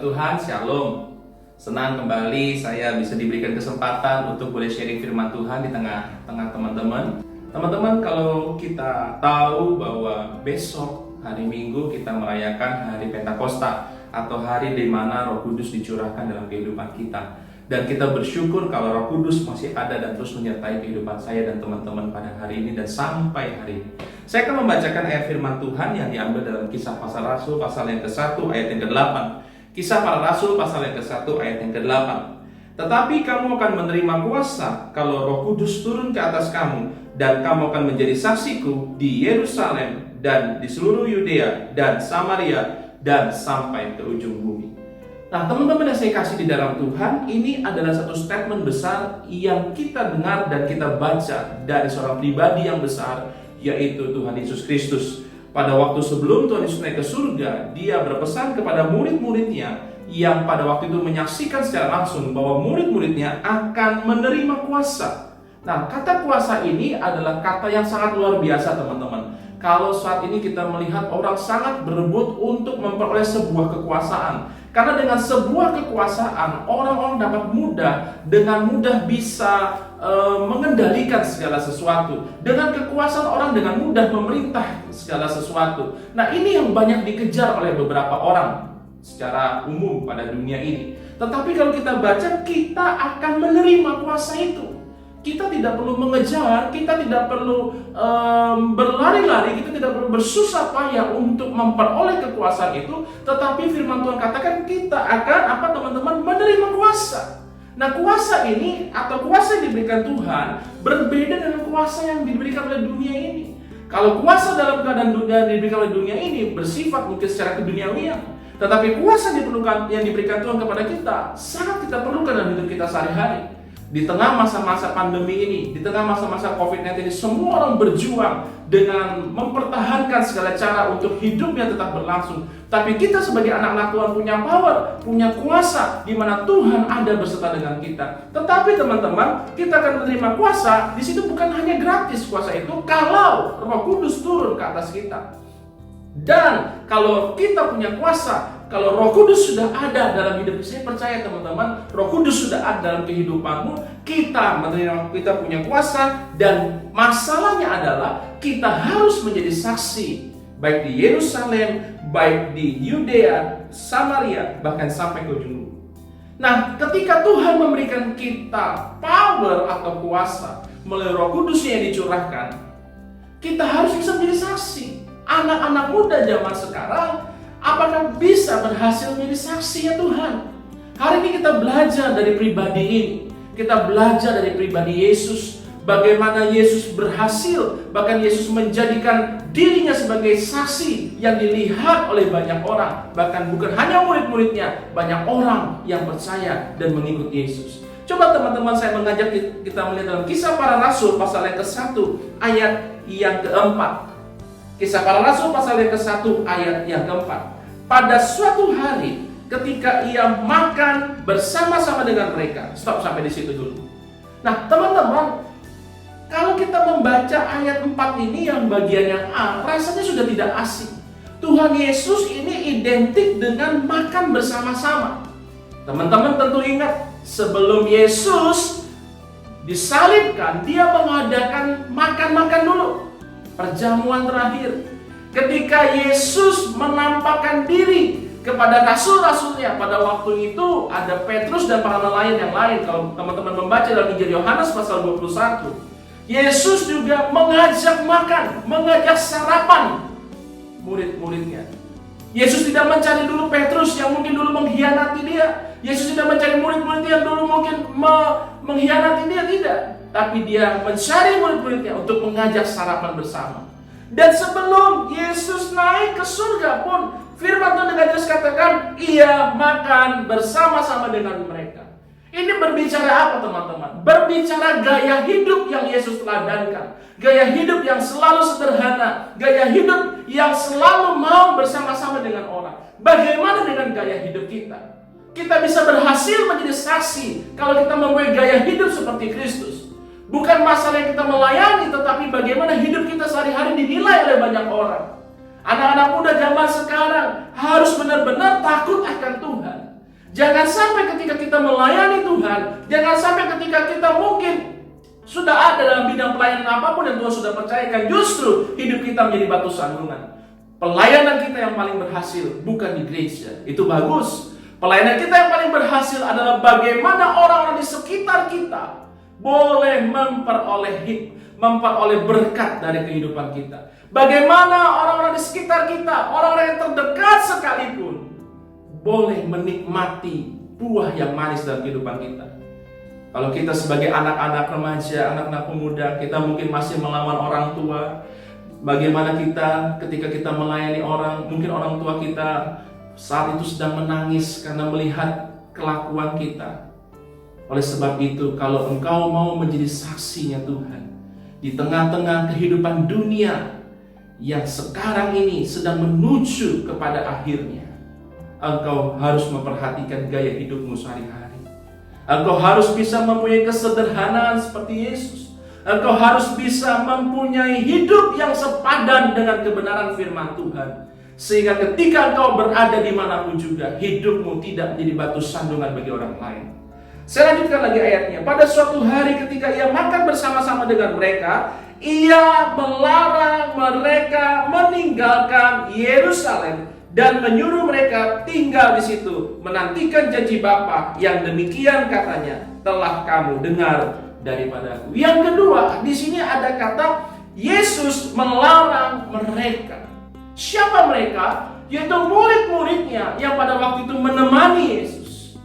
Tuhan, Shalom. Senang kembali saya bisa diberikan kesempatan untuk boleh sharing firman Tuhan di tengah-tengah teman-teman. Teman-teman, kalau kita tahu bahwa besok hari Minggu kita merayakan hari Pentakosta atau hari di mana Roh Kudus dicurahkan dalam kehidupan kita. Dan kita bersyukur kalau Roh Kudus masih ada dan terus menyertai kehidupan saya dan teman-teman pada hari ini dan sampai hari ini. Saya akan membacakan ayat firman Tuhan yang diambil dalam Kisah Para Rasul pasal yang ke-1 ayat yang ke-8. Kisah Para Rasul pasal yang ke-1 ayat yang ke-8. Tetapi kamu akan menerima kuasa kalau Roh Kudus turun ke atas kamu, dan kamu akan menjadi saksiku di Yerusalem dan di seluruh Yudea dan Samaria dan sampai ke ujung bumi. Nah, teman-teman yang saya kasih di dalam Tuhan, ini adalah satu statement besar yang kita dengar dan kita baca dari seorang pribadi yang besar, yaitu Tuhan Yesus Kristus. Pada waktu sebelum Tuhan Yesus naik ke surga, dia berpesan kepada murid-muridnya yang pada waktu itu menyaksikan secara langsung bahwa murid-muridnya akan menerima kuasa. Nah, kata kuasa ini adalah kata yang sangat luar biasa, teman-teman. Kalau saat ini kita melihat orang sangat berebut untuk memperoleh sebuah kekuasaan. Karena dengan sebuah kekuasaan, orang-orang dapat dengan mudah bisa mengendalikan segala sesuatu. Dengan kekuasaan, orang dengan mudah memerintah segala sesuatu. Nah, ini yang banyak dikejar oleh beberapa orang secara umum pada dunia ini. Tetapi kalau kita baca, kita akan menerima kuasa itu. Kita tidak perlu mengejar, kita tidak perlu berlari-lari, kita tidak perlu bersusah payah untuk memperoleh kekuasaan itu. Tetapi firman Tuhan katakan kita akan teman-teman menerima kuasa. Nah, kuasa ini atau kuasa yang diberikan Tuhan berbeda dengan kuasa yang diberikan oleh dunia ini. Kalau kuasa dalam keadaan dunia diberikan oleh dunia ini bersifat mungkin secara keduniawian, tetapi kuasa yang diberikan Tuhan kepada kita sangat kita perlukan dalam hidup kita sehari-hari. Di tengah masa-masa pandemi ini, di tengah masa-masa COVID-19 ini, semua orang berjuang dengan mempertahankan segala cara untuk hidupnya tetap berlangsung. Tapi kita sebagai anak-anak Tuhan punya power, punya kuasa, di mana Tuhan ada beserta dengan kita. Tetapi teman-teman, kita akan menerima kuasa, di situ bukan hanya gratis kuasa itu, kalau Roh Kudus turun ke atas kita. Dan kalau kita punya kuasa, kalau Roh Kudus sudah ada dalam hidup, saya percaya teman-teman, Roh Kudus sudah ada dalam kehidupanmu, kita punya kuasa. Dan masalahnya adalah kita harus menjadi saksi, baik di Yerusalem, baik di Yudea, Samaria, bahkan sampai ke ujung bumi. Nah, ketika Tuhan memberikan kita power atau kuasa melalui Roh Kudusnya yang dicurahkan, kita harus bisa menjadi saksi. Anak-anak muda zaman sekarang, apakah bisa berhasil menjadi saksi ya Tuhan? Hari ini kita belajar dari pribadi ini. Kita belajar dari pribadi Yesus. Bagaimana Yesus berhasil, bahkan Yesus menjadikan dirinya sebagai saksi yang dilihat oleh banyak orang. Bahkan bukan hanya murid-muridnya, banyak orang yang percaya dan mengikut Yesus. Coba teman-teman, saya mengajak kita melihat dalam Kisah Para Rasul pasal yang ke-1 ayat yang ke-4. Kisah Para Rasul pasal yang ke-1 ayat yang ke-4. Pada suatu hari ketika ia makan bersama-sama dengan mereka. Stop sampai di situ dulu. Nah, teman-teman, kalau kita membaca ayat 4 ini yang bagian yang A, rasanya sudah tidak asing. Tuhan Yesus ini identik dengan makan bersama-sama. Teman-teman tentu ingat, sebelum Yesus disalibkan, dia mengadakan makan-makan dulu. Perjamuan terakhir, ketika Yesus menampakkan diri kepada rasul-rasulnya, pada waktu itu ada Petrus dan para nelayan yang lain. Kalau teman-teman membaca dalam Injil Yohanes pasal 21, Yesus juga mengajak makan, mengajak sarapan murid-muridnya. Yesus tidak mencari dulu Petrus yang mungkin dulu mengkhianati dia. Yesus tidak mencari murid-murid yang dulu mungkin mengkhianati dia, tidak. Tapi dia mencari murid-muridnya untuk mengajak sarapan bersama. Dan sebelum Yesus naik ke surga pun, firman Tuhan dengan jelas katakan, ia makan bersama-sama dengan mereka. Ini berbicara apa teman-teman? Berbicara gaya hidup yang Yesus teladankan. Gaya hidup yang selalu sederhana. Gaya hidup yang selalu mau bersama-sama dengan orang. Bagaimana dengan gaya hidup kita? Kita bisa berhasil menjadi saksi kalau kita mempunyai gaya hidup seperti Kristus. Bukan masalah yang kita melayani, tetapi bagaimana hidup kita sehari-hari dinilai oleh banyak orang. Anak-anak muda zaman sekarang harus benar-benar takut akan Tuhan. Jangan sampai ketika kita melayani Tuhan, jangan sampai ketika kita mungkin sudah ada dalam bidang pelayanan apapun yang Tuhan sudah percayakan, justru hidup kita menjadi batu sandungan. Pelayanan kita yang paling berhasil bukan di gereja, itu bagus. Pelayanan kita yang paling berhasil adalah bagaimana orang-orang di sekitar kita boleh memperoleh berkat dari kehidupan kita. Bagaimana orang-orang di sekitar kita, orang-orang yang terdekat sekalipun, boleh menikmati buah yang manis dalam kehidupan kita. Kalau kita sebagai anak-anak remaja, anak-anak pemuda, kita mungkin masih melawan orang tua. Bagaimana kita ketika kita melayani orang, mungkin orang tua kita saat itu sedang menangis karena melihat kelakuan kita. Oleh sebab itu, kalau engkau mau menjadi saksinya Tuhan di tengah-tengah kehidupan dunia yang sekarang ini sedang menuju kepada akhirnya, engkau harus memperhatikan gaya hidupmu sehari-hari. Engkau harus bisa mempunyai kesederhanaan seperti Yesus. Engkau harus bisa mempunyai hidup yang sepadan dengan kebenaran firman Tuhan. Sehingga ketika engkau berada dimanapun juga, hidupmu tidak menjadi batu sandungan bagi orang lain. Saya lanjutkan lagi ayatnya. Pada suatu hari ketika ia makan bersama-sama dengan mereka, ia melarang mereka meninggalkan Yerusalem dan menyuruh mereka tinggal di situ, menantikan janji Bapa yang demikian katanya telah kamu dengar daripadaku. Yang kedua, di sini ada kata Yesus melarang mereka. Siapa mereka? Yaitu murid-muridnya yang pada waktu itu menemani Yesus.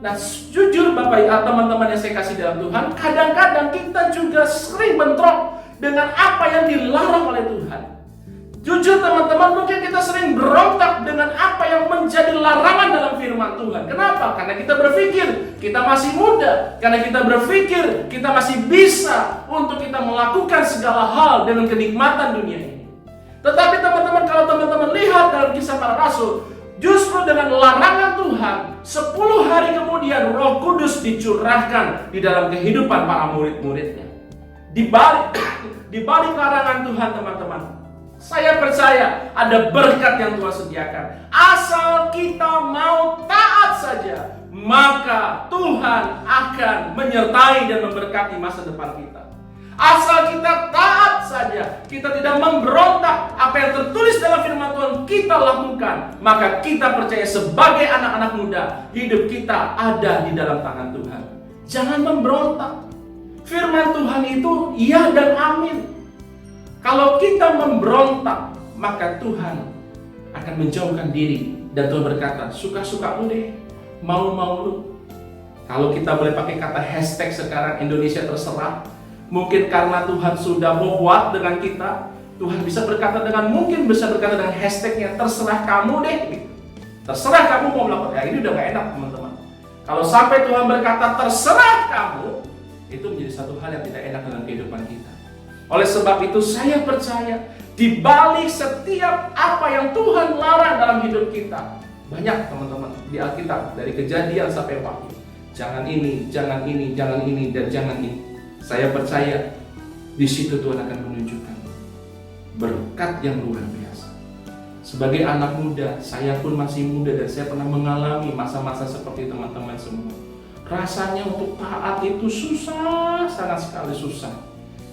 Nah, jujur Bapak teman-teman yang saya kasih dalam Tuhan, kadang-kadang kita juga sering bentrok dengan apa yang dilarang oleh Tuhan. Jujur teman-teman, mungkin kita sering berontak dengan apa yang menjadi larangan dalam firman Tuhan. Kenapa? Karena kita berpikir kita masih muda. Karena kita berpikir kita masih bisa untuk kita melakukan segala hal dengan kenikmatan dunia ini. Tetapi teman-teman, kalau teman-teman lihat dalam Kisah Para Rasul, justru dengan larangan Tuhan, 10 hari kemudian Roh Kudus dicurahkan di dalam kehidupan para murid-muridnya. Di balik larangan Tuhan teman-teman, saya percaya ada berkat yang Tuhan sediakan. Asal kita mau taat saja, maka Tuhan akan menyertai dan memberkati masa depan kita. Asal kita taat saja, kita tidak memberontak apa yang tertulis dalam firman Tuhan kita lakukan, maka kita percaya sebagai anak-anak muda, hidup kita ada di dalam tangan Tuhan. Jangan memberontak. Firman Tuhan itu ya dan amin. Kalau kita memberontak, maka Tuhan akan menjauhkan diri. Dan Tuhan berkata, suka-suka lu deh, mau-mau lu. Kalau kita boleh pakai kata hashtag sekarang, Indonesia terserah. Mungkin karena Tuhan sudah muat dengan kita, Tuhan bisa berkata mungkin bisa berkata dengan hashtagnya, terserah kamu deh. Terserah kamu mau melakukan. Ya ini udah gak enak teman-teman. Kalau sampai Tuhan berkata terserah kamu, itu menjadi satu hal yang tidak enak dalam kehidupan kita. Oleh sebab itu saya percaya di balik setiap apa yang Tuhan larang dalam hidup kita, banyak teman-teman di Alkitab dari Kejadian sampai Wahyu. Jangan ini, jangan ini, jangan ini, dan jangan ini. Saya percaya di situ Tuhan akan menunjukkan berkat yang luar biasa. Sebagai anak muda, saya pun masih muda dan saya pernah mengalami masa-masa seperti teman-teman semua. Rasanya untuk taat itu susah, sangat sekali susah.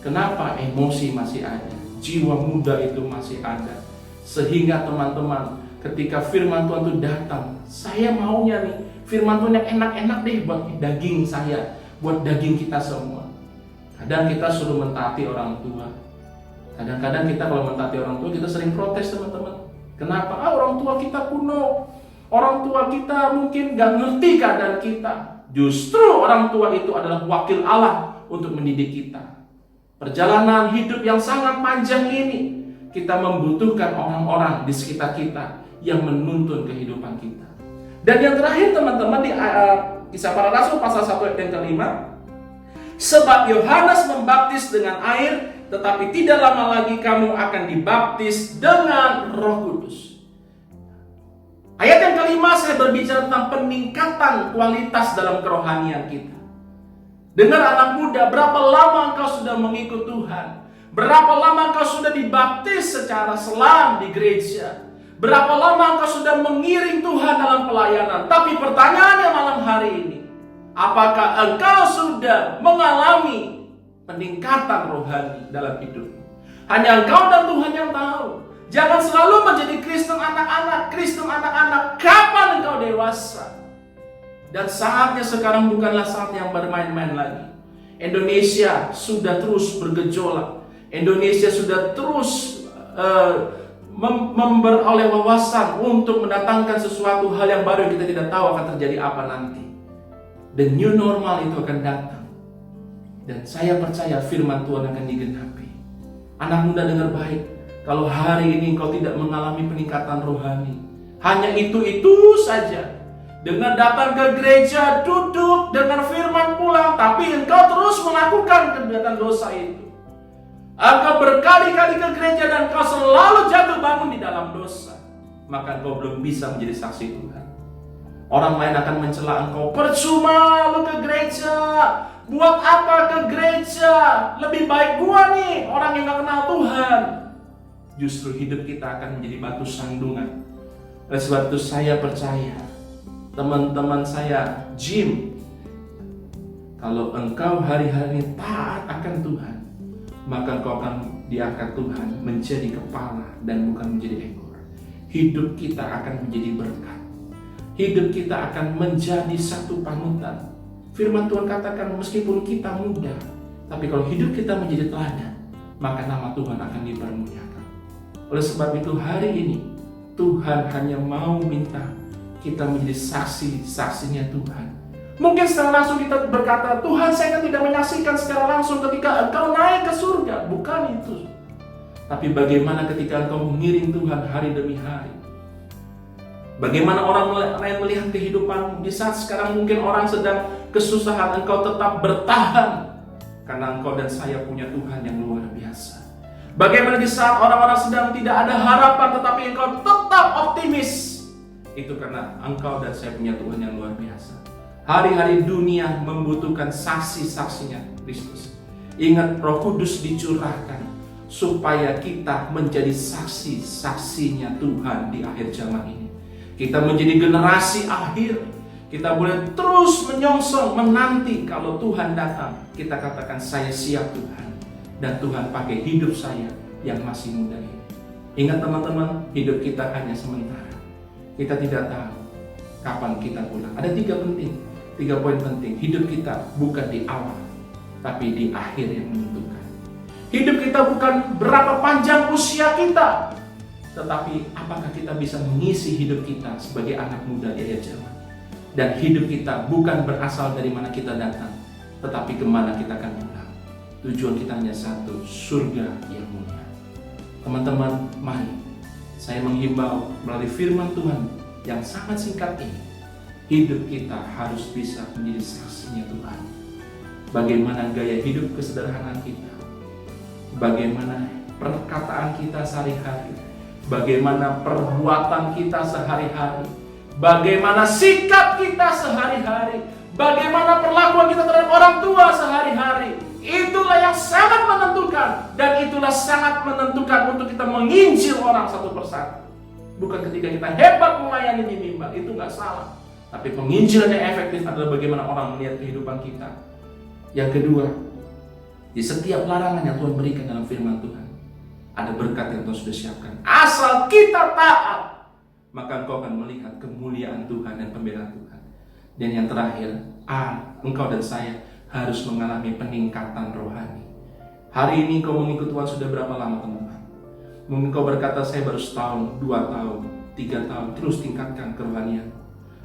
Kenapa? Emosi masih ada, jiwa muda itu masih ada. Sehingga teman-teman, ketika firman Tuhan itu datang, saya maunya nih, firman Tuhan yang enak-enak deh buat daging saya, buat daging kita semua. Kadang kita suruh mentaati orang tua. Kadang-kadang kita kalau mentaati orang tua, kita sering protes teman-teman. Kenapa? Orang tua kita kuno, orang tua kita mungkin gak ngerti keadaan kita. Justru orang tua itu adalah wakil Allah untuk mendidik kita. Perjalanan hidup yang sangat panjang ini, kita membutuhkan orang-orang di sekitar kita yang menuntun kehidupan kita. Dan yang terakhir teman-teman di Kisah Para Rasul pasal 1 ayat yang kelima, sebab Yohanes membaptis dengan air, tetapi tidak lama lagi kamu akan dibaptis dengan Roh Kudus. Ayat yang kelima saya berbicara tentang peningkatan kualitas dalam kerohanian kita. Dengar anak muda, berapa lama engkau sudah mengikut Tuhan? Berapa lama engkau sudah dibaptis secara selam di gereja? Berapa lama engkau sudah mengiring Tuhan dalam pelayanan? Tapi pertanyaannya hari ini, apakah engkau sudah mengalami peningkatan rohani dalam hidupmu? Hanya engkau dan Tuhan yang tahu. Jangan selalu menjadi Kristen anak-anak. Kapan engkau dewasa? Dan saatnya sekarang bukanlah saat yang bermain-main lagi. Indonesia sudah terus bergejolak. Indonesia sudah terus memperoleh wawasan untuk mendatangkan sesuatu hal yang baru yang kita tidak tahu akan terjadi apa nanti. The new normal itu akan datang. Dan saya percaya firman Tuhan akan digenapi. Anak muda dengar baik. Kalau hari ini engkau tidak mengalami peningkatan rohani, hanya itu saja. Dengan datang ke gereja, duduk, dengar firman pulang, tapi engkau terus melakukan kegiatan dosa itu. Engkau berkali-kali ke gereja dan engkau selalu jatuh bangun di dalam dosa, maka engkau belum bisa menjadi saksi Tuhan. Orang lain akan mencela engkau, percuma lu ke gereja, buat apa ke gereja, lebih baik gua nih, orang yang gak kenal Tuhan. Justru hidup kita akan menjadi batu sandungan. Oleh sebab itu saya percaya, teman-teman saya, Jim, kalau engkau hari-hari ini taat akan Tuhan, maka engkau akan diangkat Tuhan menjadi kepala dan bukan menjadi ekor. Hidup kita akan menjadi berkat. Hidup kita akan menjadi satu panutan. Firman Tuhan katakan meskipun kita muda, tapi kalau hidup kita menjadi teladan, maka nama Tuhan akan dipermuliakan. Oleh sebab itu hari ini Tuhan hanya mau minta kita menjadi saksi-saksinya Tuhan. Mungkin secara langsung kita berkata, Tuhan saya kan tidak menyaksikan secara langsung ketika engkau naik ke surga. Bukan itu. Tapi bagaimana ketika engkau mengiring Tuhan hari demi hari. Bagaimana orang lain melihat kehidupanmu. Di saat sekarang mungkin orang sedang kesusahan, engkau tetap bertahan. Karena engkau dan saya punya Tuhan yang luar biasa. Bagaimana di saat orang-orang sedang tidak ada harapan, tetapi engkau tetap optimis. Itu karena engkau dan saya punya Tuhan yang luar biasa. Hari-hari dunia membutuhkan saksi-saksinya Kristus. Ingat, Roh Kudus dicurahkan supaya kita menjadi saksi-saksinya Tuhan di akhir zaman ini. Kita menjadi generasi akhir. Kita boleh terus menyongsong, menanti kalau Tuhan datang. Kita katakan, saya siap Tuhan. Dan Tuhan pakai hidup saya yang masih muda ini. Ingat teman-teman, hidup kita hanya sementara. Kita tidak tahu kapan kita pulang. Ada tiga poin penting. Hidup kita bukan di awal, tapi di akhir yang menentukan. Hidup kita bukan berapa panjang usia kita, tetapi apakah kita bisa mengisi hidup kita sebagai anak muda di akhir zaman. Dan hidup kita bukan berasal dari mana kita datang, tetapi kemana kita akan pulang. Tujuan kita hanya satu, surga yang mulia. Teman-teman, mari saya menghimbau melalui firman Tuhan yang sangat singkat ini, hidup kita harus bisa menjadi saksinya Tuhan. Bagaimana gaya hidup kesederhanaan kita, bagaimana perkataan kita sehari-hari, bagaimana perbuatan kita sehari-hari, bagaimana sikap kita sehari-hari, bagaimana perlakuan kita terhadap orang tua sehari-hari. Itulah yang sangat menentukan, dan itulah sangat menentukan untuk kita menginjil orang satu persatu. Bukan ketika kita hebat melayani di mimbar, itu nggak salah. Tapi penginjilan yang efektif adalah bagaimana orang melihat kehidupan kita. Yang kedua, di setiap larangan yang Tuhan berikan dalam firman Tuhan, ada berkat yang Tuhan sudah siapkan. Asal kita taat, maka engkau akan melihat kemuliaan Tuhan dan pembelaan Tuhan. Dan yang terakhir, engkau dan saya harus mengalami peningkatan rohani. Hari ini kau mengikut Tuhan sudah berapa lama teman-teman? Mungkin kau berkata saya baru setahun, 2 tahun, 3 tahun. Terus tingkatkan kerohanian,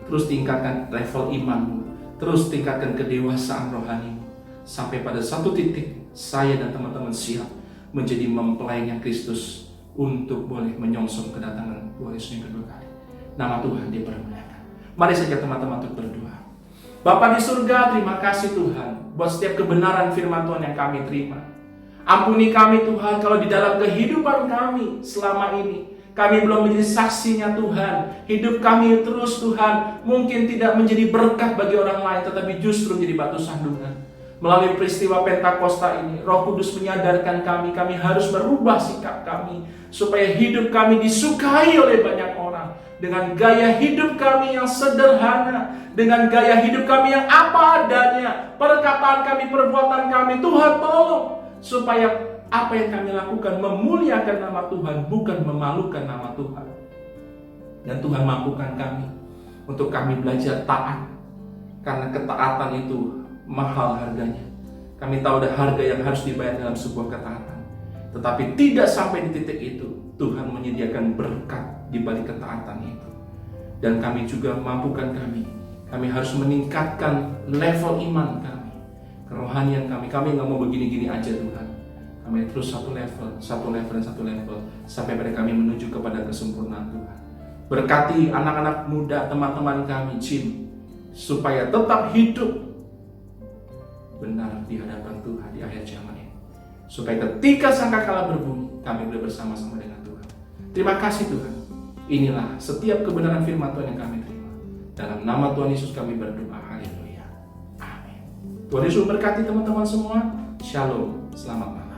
terus tingkatkan level imanmu, terus tingkatkan kedewasaan rohanimu. Sampai pada satu titik saya dan teman-teman siap menjadi mempelainya Kristus untuk boleh menyongsong kedatangan Tuhan Yesus yang kedua kali. Nama Tuhan dipermuliakan. Mari saja teman-teman untuk berdoa. Bapa di surga, terima kasih Tuhan buat setiap kebenaran firman Tuhan yang kami terima. Ampuni kami Tuhan kalau di dalam kehidupan kami selama ini kami belum menjadi saksinya Tuhan. Hidup kami terus Tuhan mungkin tidak menjadi berkat bagi orang lain, tetapi justru menjadi batu sandungan. Melalui peristiwa Pentakosta ini, Roh Kudus menyadarkan kami harus merubah sikap kami supaya hidup kami disukai oleh banyak orang. dengan gaya hidup kami yang sederhana, dengan gaya hidup kami yang apa adanya, perkataan kami, perbuatan kami. Tuhan tolong supaya apa yang kami lakukan memuliakan nama Tuhan, bukan memalukan nama Tuhan. Dan Tuhan mampukan kami untuk kami belajar taat, karena ketaatan itu mahal harganya. Kami tahu ada harga yang harus dibayar dalam sebuah ketaatan. Tetapi tidak sampai di titik itu, Tuhan menyediakan berkat di balik ketaatan itu. Dan kami juga mampukan kami harus meningkatkan level iman kami, kerohanian kami. Kami nggak mau begini-gini aja Tuhan. Kami terus satu level, sampai pada kami menuju kepada kesempurnaan Tuhan. Berkati anak-anak muda, teman-teman kami, Jim, supaya tetap hidup benar di hadapan Tuhan di akhir zaman ini. Supaya ketika sangkakala berbunyi, kami boleh bersama-sama dengan Tuhan. Terima kasih Tuhan. Inilah setiap kebenaran firman Tuhan yang kami terima. Dalam nama Tuhan Yesus kami berdoa. Haleluya. Amin. Tuhan Yesus berkati teman-teman semua. Shalom. Selamat malam.